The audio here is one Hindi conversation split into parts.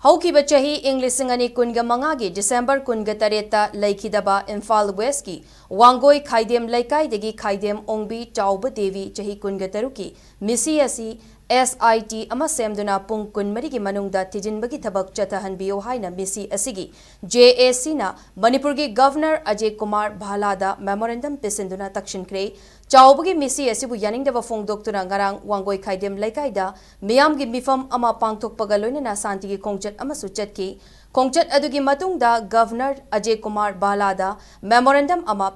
हौकिबा चाही इंग लिसिंग अनि कुनगा मंगागी डिसेंबर कुनगा तरेता लैखिदबा इम्फाल वेस्ट की वांगोई खाइदेम लैकाइदगी खाइदेम ओंगबी चाउब देवी चाही कुनगा तरुकी मिसी असी SIT अमा सेमदुना पुंग कुनमरी की मनुंगदा थिजिनबगी थबक चथहनबियो हाइना मिसी असिगी JAC ना मणिपुर की गवर्नर अजय कुमार भालादा मेमोरेंडम पिसिंदुना तक्षिनख्रे चाउबगी मिसी असिबु यानिंगदबा फोंगदोक्तुना ngarang वांगोई खाइदेम लैकाइदा मियामगी मिफम अमा पांगथोकपगा लोइनना शांतिगी खोंगचत अमसु चटकी खोंगचत अदुगी मतुंगदा गवर्नर अजय कुमार भालादा मेमोरेंडम अमा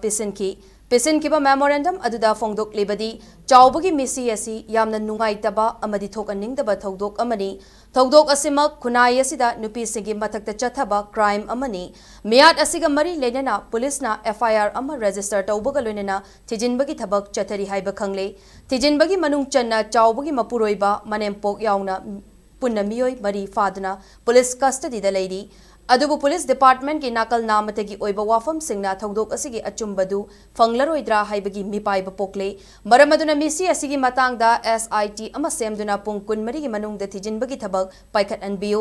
पिसिनकिबा मेमोरेंडम अदुदा फोंगदोक्लिबदी चाउबगी मिसी असि यामना नुंगाइतबा अमदि थोकनिंगदबा थौदोक अमनी थौदोक असिमक खुनाई असिदा नुपीसिंगी मथक्ता चथबा क्राइम अमनी मियाद असिगा मरी लेनना पुलिसना FIR अमा रजिस्टर तौबगा लोइनना थिजिनबगी थबक चथरी हाइबा खंगले थिजिनबगी मनुंग चन्ना चाउबगी मपुरोइबा मनेमपोक याउना पुन्ना मियोय मरी फादना पुलिस कस्टडीदा लैरी अदुबु पुलिस डिपार्टमेंट की नाकल नामतगी ओइबा वाफम सिंगना थौदोक असिगी अचुंबदु फंगलरोइद्रा हाइबगी मिपाइबा पोकले मरमदुना मिसी असिगी मतांगदा SIT अमा सेमदुना पुंग कुनमरी की मनुंगदा थिजिनबगी थबक पाइखत अनबियो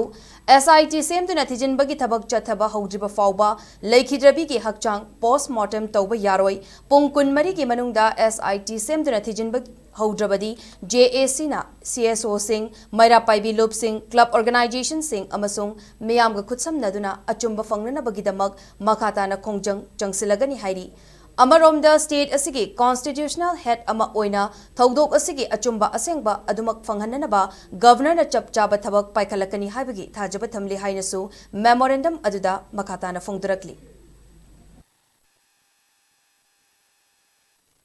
SIT सेमदुना थिजिनबगी थबक चथबा हौजिबा फाउबा लैखिद्रबी की हकचांग पोस्टमार्टम तौबा यारोय पुंग कुनमरी की मनुंगदा SIT सेमदुना थिजिनबगी हौद्रबदी JAC ना CSO सिंह मैरा पाइबी लुप सिंह क्लब ऑर्गेनाइजेशन सिंह अमसुंग मियामगा खुत्समनदुना अचुंबा फंगनबगीदमक मखाताना खोंजंग चंगसिलगनी हाइरी अमरोमदा स्टेट असिगी कॉन्स्टिट्यूशनल हेड अमा ओइना थौदोक असिगी अचुंबा असेंगबा अदुमक फंगहननबा गवर्नर चपचाबा थबक पाइखलकनी हाइबगी थाजबा थमले हाइनसु मेमोरेंडम अदुदा मखाताना फोंगदरकली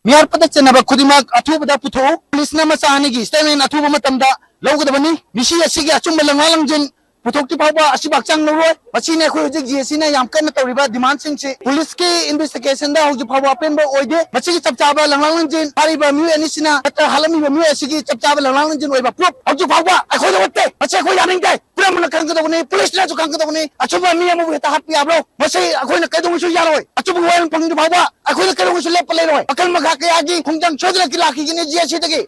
मियार पदक चनब खुदिमक अथुबदा पुथो पुलिस न मचानिगी स्टेटमेंट अथुब मतमदा लौगदबनी मिसी असिगी अचुंब लंगालंजिन पुथोक्ति फावबा असिबाक चांग नरोय मसीने खो हुजिक GAC ने याम कन तौरिबा डिमांड सिंह से पुलिस के इन्वेस्टिगेशन दा हुजि फावबा पेनबो ओइदे मसीगी चपचाबा लंगालंजिन पारिबा म्यू एनिसिना अत हलमी म्यू असिगी चपचाबा लंगालंजिन ओइबा प्रूफ हुजि फावबा अखोय दवते मसे खो यानिंगदे पुरा मन खंगदबनी पुलिस ने जो खंगदबनी अचुंबा मी अमु हेता हापि आब्रो मसे अखोय न कैदोंसु यारोय अचुंबा वयन फंगदि फावबा अखोय न कैदोंसु लेप लेरोय अकल मखा कयागी खुंजंग छोदना की लाखी गिने GAC दगे